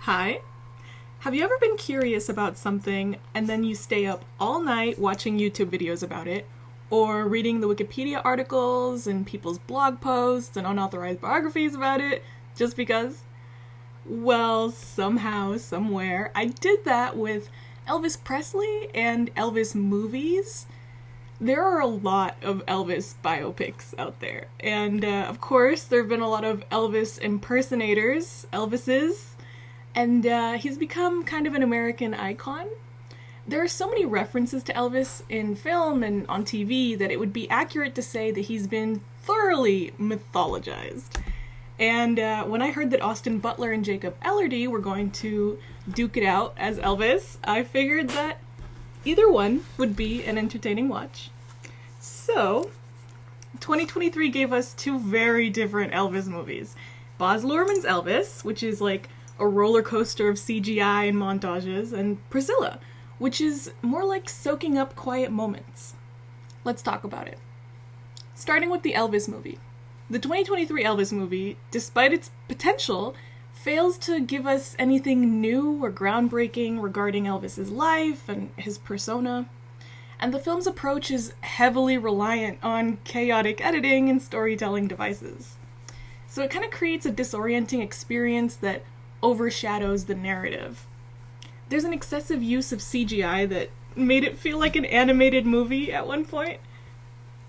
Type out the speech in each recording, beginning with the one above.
Hi. Have you ever been curious about something and then you stay up all night watching YouTube videos about it, or reading the Wikipedia articles and people's blog posts and unauthorized biographies about it just because? Well, somehow, somewhere, I did that with Elvis Presley and Elvis movies. There are a lot of Elvis biopics out there, and of course, there have been a lot of Elvis impersonators, Elvises, and he's become kind of an American icon. There are so many references to Elvis in film and on TV that it would be accurate to say that he's been thoroughly mythologized. And when I heard that Austin Butler and Jacob Elordi were going to duke it out as Elvis, I figured that either one would be an entertaining watch. So, 2023 gave us two very different Elvis movies. Baz Luhrmann's Elvis, which is like a roller coaster of CGI and montages, and Priscilla, which is more like soaking up quiet moments. Let's talk about it. Starting with the Elvis movie. The 2023 Elvis movie, despite its potential, fails to give us anything new or groundbreaking regarding Elvis's life and his persona. And the film's approach is heavily reliant on chaotic editing and storytelling devices. So it kind of creates a disorienting experience that overshadows the narrative. There's an excessive use of CGI that made it feel like an animated movie at one point,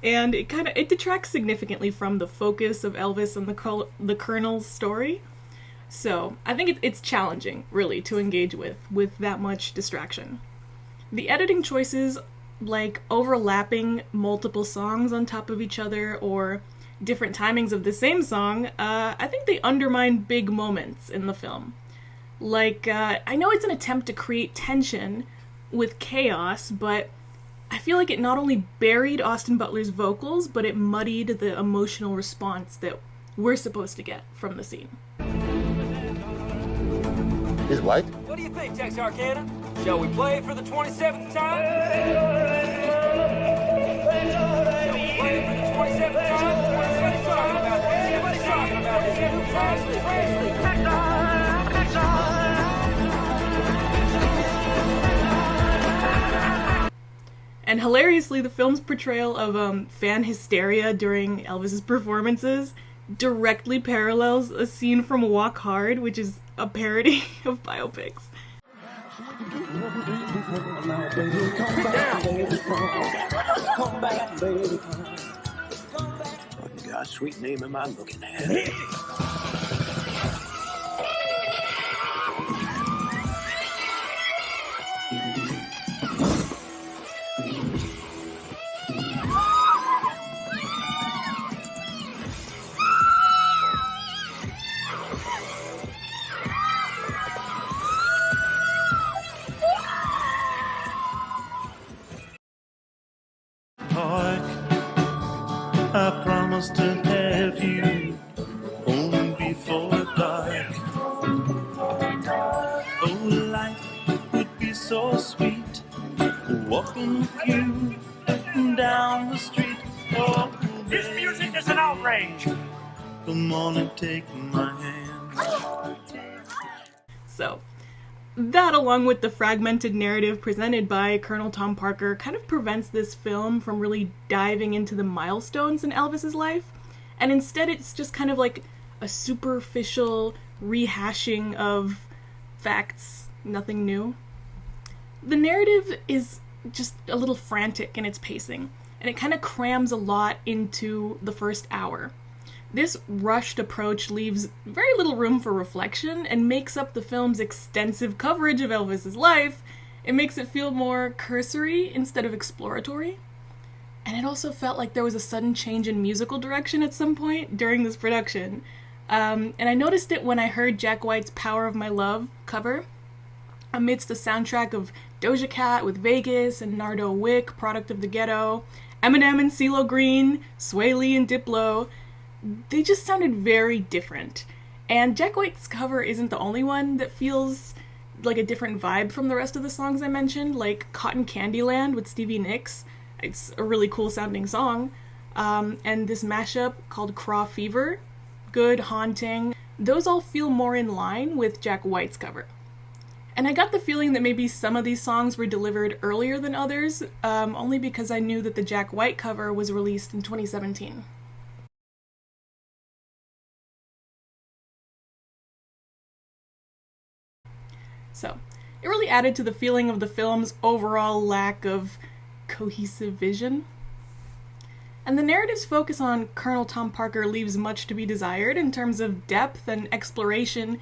and it detracts significantly from the focus of Elvis and the Colonel's story. So I think it's challenging, really, to engage with that much distraction. The editing choices, like overlapping multiple songs on top of each other or different timings of the same song, I think they undermine big moments in the film. Like, I know it's an attempt to create tension with chaos, but I feel like it not only buried Austin Butler's vocals, but it muddied the emotional response that we're supposed to get from the scene. He's white. What do you think, Texarkana? Shall we play for the 27th time? Shall we play for the 27th time? Everybody's talking about this. Everybody's talking about this. Presley. And hilariously, the film's portrayal of fan hysteria during Elvis's performances directly parallels a scene from Walk Hard, which is a parody of biopics. What in God's sweet name am I looking at? I promise to have you home before dark. Oh, life would be so sweet, walking with you down the street. Oh, this music is an outrage. Come on and take my hand. So, that, along with the fragmented narrative presented by Colonel Tom Parker, kind of prevents this film from really diving into the milestones in Elvis's life, and instead it's just kind of like a superficial rehashing of facts, nothing new. The narrative is just a little frantic in its pacing, and it kind of crams a lot into the first hour. This rushed approach leaves very little room for reflection and makes up the film's extensive coverage of Elvis's life. It makes it feel more cursory instead of exploratory. And it also felt like there was a sudden change in musical direction at some point during this production. And I noticed it when I heard Jack White's Power of My Love cover. Amidst a soundtrack of Doja Cat with Vegas and Nardo Wick, Product of the Ghetto, Eminem and CeeLo Green, Sway Lee and Diplo, they just sounded very different. And Jack White's cover isn't the only one that feels like a different vibe from the rest of the songs I mentioned, like Cotton Candy Land with Stevie Nicks. It's a really cool sounding song. And this mashup called Craw Fever, good, haunting, those all feel more in line with Jack White's cover. And I got the feeling that maybe some of these songs were delivered earlier than others, only because I knew that the Jack White cover was released in 2017. So, it really added to the feeling of the film's overall lack of cohesive vision. And the narrative's focus on Colonel Tom Parker leaves much to be desired in terms of depth and exploration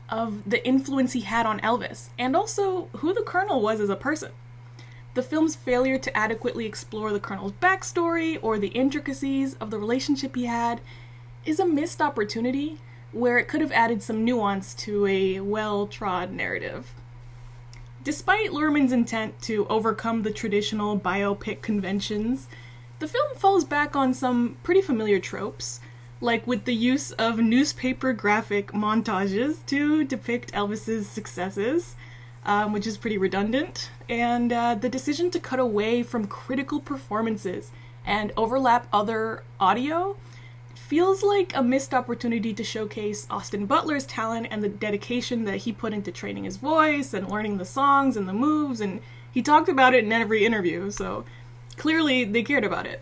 of the influence he had on Elvis, and also who the Colonel was as a person. The film's failure to adequately explore the Colonel's backstory or the intricacies of the relationship he had is a missed opportunity where it could have added some nuance to a well-trod narrative. Despite Luhrmann's intent to overcome the traditional biopic conventions, the film falls back on some pretty familiar tropes, like with the use of newspaper graphic montages to depict Elvis's successes, which is pretty redundant, and the decision to cut away from critical performances and overlap other audio feels like a missed opportunity to showcase Austin Butler's talent and the dedication that he put into training his voice and learning the songs and the moves, and he talked about it in every interview, so clearly they cared about it.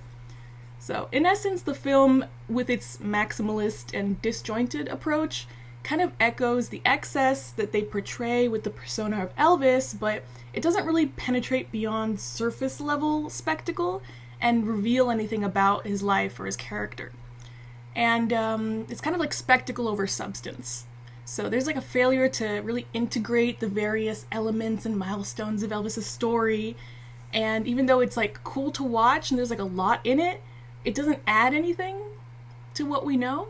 So, in essence, the film, with its maximalist and disjointed approach, kind of echoes the excess that they portray with the persona of Elvis, but it doesn't really penetrate beyond surface-level spectacle and reveal anything about his life or his character. And it's kind of like spectacle over substance. So there's like a failure to really integrate the various elements and milestones of Elvis's story, and even though it's like cool to watch and there's like a lot in it, it doesn't add anything to what we know.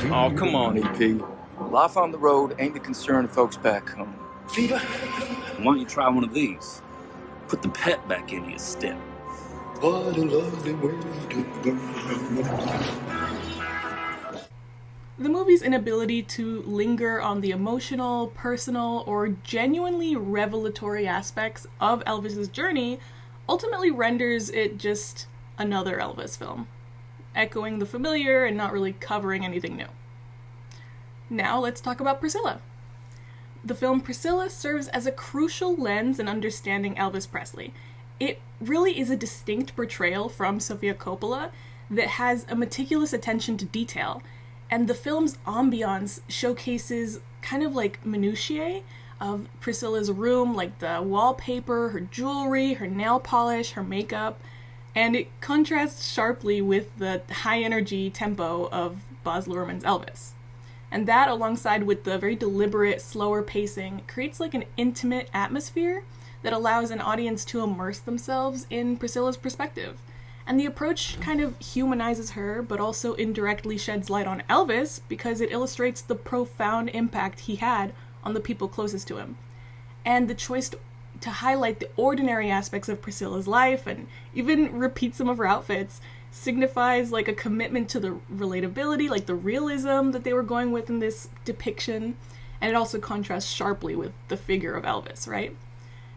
Oh, come on, EP. Life on the road ain't the concern of folks back home. Fever? Why don't you try one of these? Put the pep back into your step. What a lovely way to go. The movie's inability to linger on the emotional, personal, or genuinely revelatory aspects of Elvis's journey ultimately renders it just another Elvis film, echoing the familiar and not really covering anything new. Now let's talk about Priscilla. The film Priscilla serves as a crucial lens in understanding Elvis Presley. It really is a distinct portrayal from Sofia Coppola that has a meticulous attention to detail, and the film's ambiance showcases kind of like minutiae of Priscilla's room, like the wallpaper, her jewelry, her nail polish, her makeup, and it contrasts sharply with the high-energy tempo of Baz Luhrmann's Elvis. And that, alongside with the very deliberate, slower pacing, creates like an intimate atmosphere that allows an audience to immerse themselves in Priscilla's perspective. And the approach kind of humanizes her, but also indirectly sheds light on Elvis because it illustrates the profound impact he had on the people closest to him. And the choice to highlight the ordinary aspects of Priscilla's life and even repeat some of her outfits signifies like a commitment to the relatability, like the realism that they were going with in this depiction, and it also contrasts sharply with the figure of Elvis, right?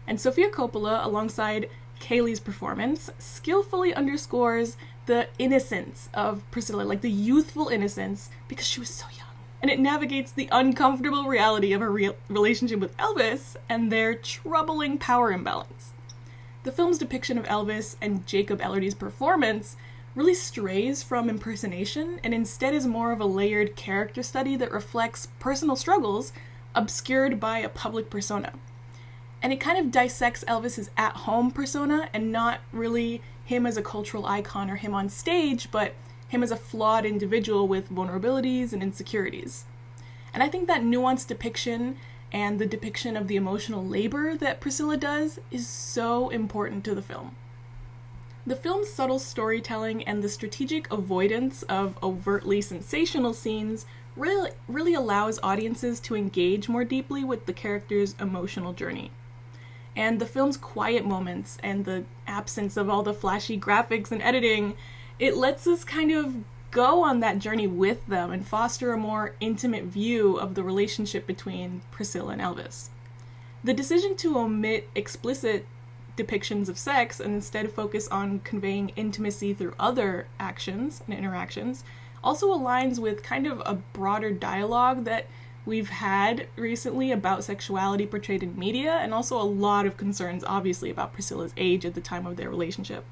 And Sofia Coppola, alongside Kaylee's performance, skillfully underscores the innocence of Priscilla, like the youthful innocence, because she was so young. And it navigates the uncomfortable reality of her relationship with Elvis and their troubling power imbalance. The film's depiction of Elvis and Jacob Elordi's performance really strays from impersonation and instead is more of a layered character study that reflects personal struggles obscured by a public persona. And it kind of dissects Elvis's at-home persona and not really him as a cultural icon or him on stage, but him as a flawed individual with vulnerabilities and insecurities. And I think that nuanced depiction and the depiction of the emotional labor that Priscilla does is so important to the film. The film's subtle storytelling and the strategic avoidance of overtly sensational scenes really allows audiences to engage more deeply with the character's emotional journey. And the film's quiet moments and the absence of all the flashy graphics and editing, it lets us kind of go on that journey with them and foster a more intimate view of the relationship between Priscilla and Elvis. The decision to omit explicit depictions of sex and instead focus on conveying intimacy through other actions and interactions also aligns with kind of a broader dialogue that we've had recently about sexuality portrayed in media, and also a lot of concerns, obviously, about Priscilla's age at the time of their relationship.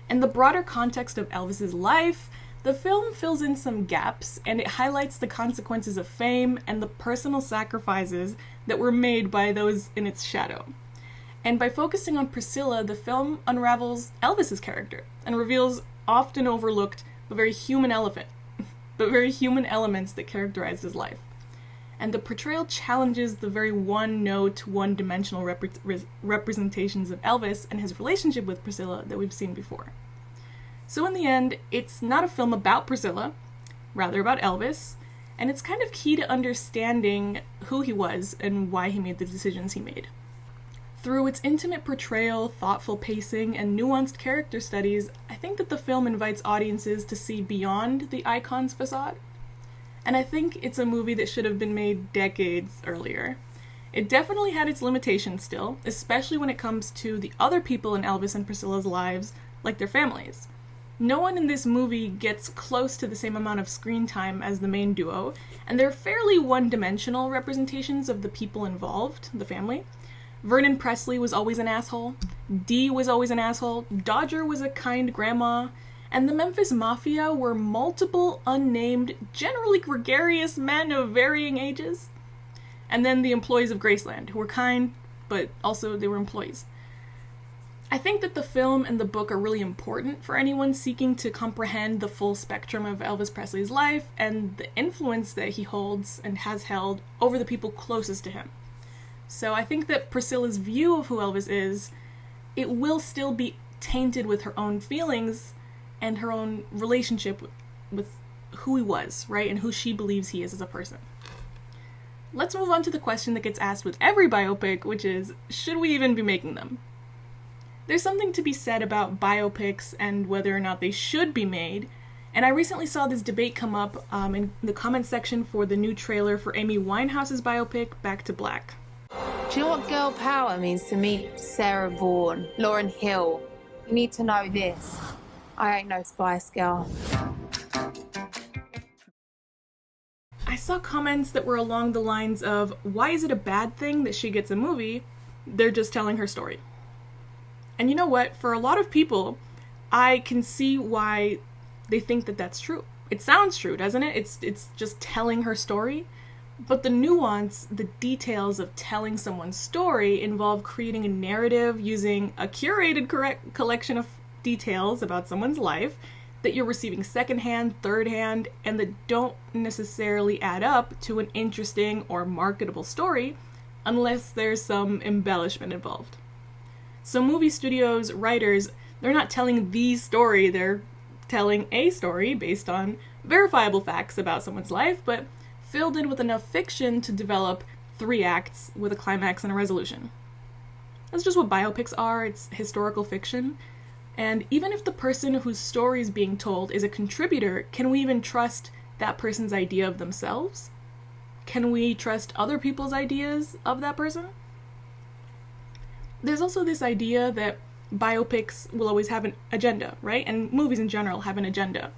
In the broader context of Elvis's life, the film fills in some gaps, and it highlights the consequences of fame and the personal sacrifices that were made by those in its shadow. And by focusing on Priscilla, the film unravels Elvis's character and reveals often overlooked but very human elements that characterized his life. And the portrayal challenges the very one-note, one-dimensional representations of Elvis and his relationship with Priscilla that we've seen before. So in the end, it's not a film about Priscilla, rather about Elvis, and it's kind of key to understanding who he was and why he made the decisions he made. Through its intimate portrayal, thoughtful pacing, and nuanced character studies, I think that the film invites audiences to see beyond the icon's facade. And I think it's a movie that should have been made decades earlier. It definitely had its limitations still, especially when it comes to the other people in Elvis and Priscilla's lives, like their families. No one in this movie gets close to the same amount of screen time as the main duo, and they're fairly one-dimensional representations of the people involved, the family. Vernon Presley was always an asshole, Dee was always an asshole, Dodger was a kind grandma, and the Memphis Mafia were multiple, unnamed, generally gregarious men of varying ages. And then the employees of Graceland, who were kind, but also they were employees. I think that the film and the book are really important for anyone seeking to comprehend the full spectrum of Elvis Presley's life and the influence that he holds and has held over the people closest to him. So I think that Priscilla's view of who Elvis is, it will still be tainted with her own feelings and her own relationship with who he was, right, and who she believes he is as a person. Let's move on to the question that gets asked with every biopic, which is, should we even be making them? There's something to be said about biopics and whether or not they should be made, and I recently saw this debate come up in the comment section for the new trailer for Amy Winehouse's biopic, Back to Black. Do you know what girl power means to me? Sarah Vaughan, Lauryn Hill. You need to know this. I ain't no Spice Girl. I saw comments that were along the lines of, why is it a bad thing that she gets a movie? They're just telling her story. And you know what? For a lot of people, I can see why they think that that's true. It sounds true, doesn't it? It's just telling her story. But the nuance, the details of telling someone's story involve creating a narrative using a curated collection of details about someone's life that you're receiving secondhand, thirdhand, and that don't necessarily add up to an interesting or marketable story unless there's some embellishment involved. So movie studios, writers, they're not telling the story, they're telling a story based on verifiable facts about someone's life, but filled in with enough fiction to develop 3 acts with a climax and a resolution. That's just what biopics are, it's historical fiction. And even if the person whose story is being told is a contributor, can we even trust that person's idea of themselves? Can we trust other people's ideas of that person? There's also this idea that biopics will always have an agenda, right? And movies in general have an agenda.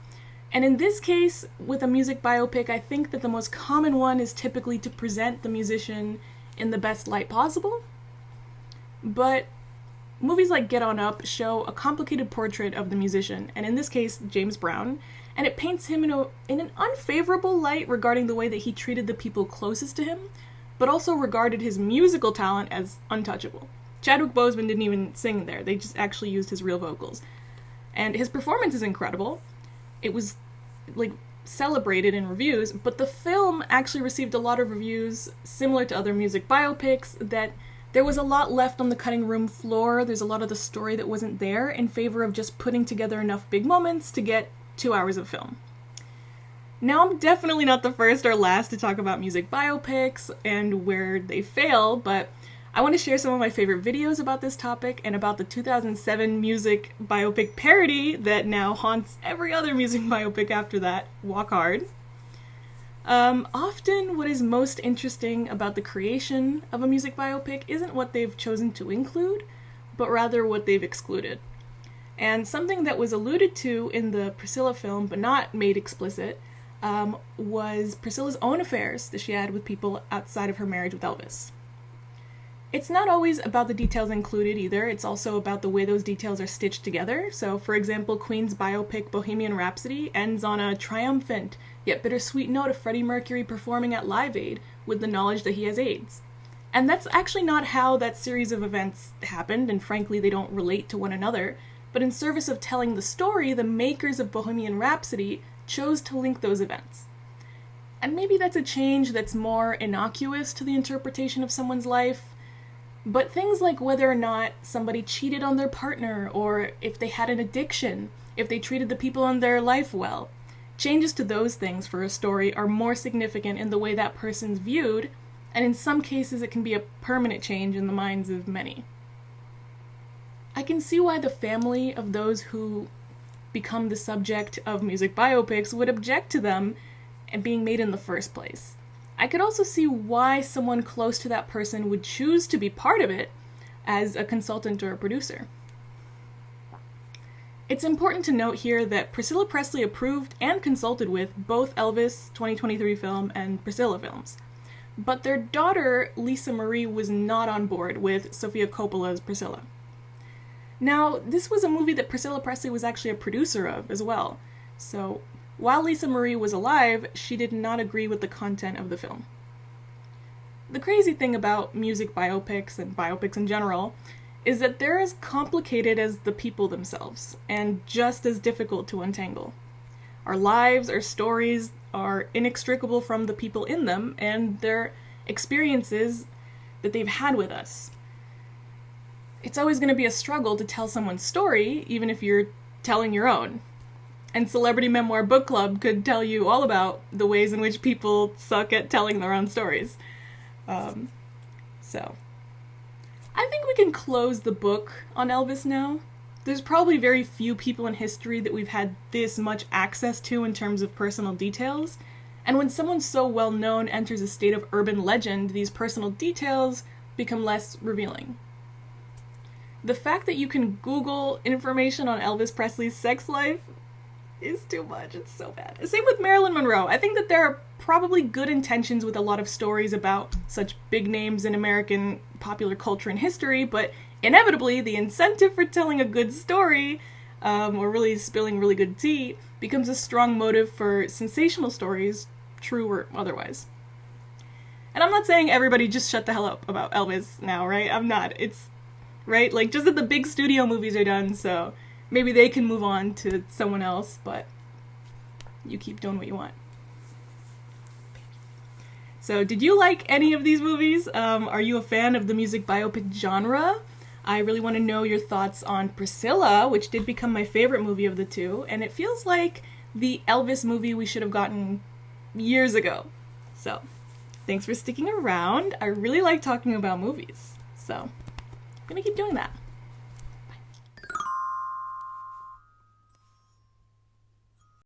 And in this case, with a music biopic, I think that the most common one is typically to present the musician in the best light possible. But movies like Get On Up show a complicated portrait of the musician, and in this case, James Brown, and it paints him in an unfavorable light regarding the way that he treated the people closest to him, but also regarded his musical talent as untouchable. Chadwick Boseman didn't even sing there, they just actually used his real vocals. And his performance is incredible. It was, celebrated in reviews, but the film actually received a lot of reviews similar to other music biopics that there was a lot left on the cutting room floor. There's a lot of the story that wasn't there in favor of just putting together enough big moments to get 2 hours of film. Now, I'm definitely not the first or last to talk about music biopics and where they fail, but I want to share some of my favorite videos about this topic and about the 2007 music biopic parody that now haunts every other music biopic after that, Walk Hard. Often what is most interesting about the creation of a music biopic isn't what they've chosen to include, but rather what they've excluded. And something that was alluded to in the Priscilla film, but not made explicit, was Priscilla's own affairs that she had with people outside of her marriage with Elvis. It's not always about the details included either, it's also about the way those details are stitched together. So, for example, Queen's biopic Bohemian Rhapsody ends on a triumphant, yet bittersweet note of Freddie Mercury performing at Live Aid with the knowledge that he has AIDS. And that's actually not how that series of events happened, and frankly they don't relate to one another, but in service of telling the story, the makers of Bohemian Rhapsody chose to link those events. And maybe that's a change that's more innocuous to the interpretation of someone's life, but things like whether or not somebody cheated on their partner, or if they had an addiction, if they treated the people in their life well, changes to those things for a story are more significant in the way that person's viewed, and in some cases it can be a permanent change in the minds of many. I can see why the family of those who become the subject of music biopics would object to them and being made in the first place. I could also see why someone close to that person would choose to be part of it as a consultant or a producer. It's important to note here that Priscilla Presley approved and consulted with both Elvis 2023 film and Priscilla films, but their daughter Lisa Marie was not on board with Sofia Coppola's Priscilla. Now, this was a movie that Priscilla Presley was actually a producer of as well, so while Lisa Marie was alive, she did not agree with the content of the film. The crazy thing about music biopics and biopics in general is that they're as complicated as the people themselves, and just as difficult to untangle. Our lives, our stories, are inextricable from the people in them, and their experiences that they've had with us. It's always going to be a struggle to tell someone's story, even if you're telling your own. And Celebrity Memoir Book Club could tell you all about the ways in which people suck at telling their own stories. So, I think we can close the book on Elvis now. There's probably very few people in history that we've had this much access to in terms of personal details, and when someone so well known enters a state of urban legend, these personal details become less revealing. The fact that you can Google information on Elvis Presley's sex life is too much. It's so bad. Same with Marilyn Monroe. I think that there are probably good intentions with a lot of stories about such big names in American popular culture and history, but inevitably the incentive for telling a good story, or really spilling really good tea, becomes a strong motive for sensational stories, true or otherwise. And I'm not saying everybody just shut the hell up about Elvis now, right? I'm not. It's, right? Like, just that the big studio movies are done, so maybe they can move on to someone else, but you keep doing what you want. So, did you like any of these movies? Are you a fan of the music biopic genre? I really want to know your thoughts on Priscilla, which did become my favorite movie of the two, and it feels like the Elvis movie we should have gotten years ago. So, thanks for sticking around. I really like talking about movies, so I'm gonna keep doing that.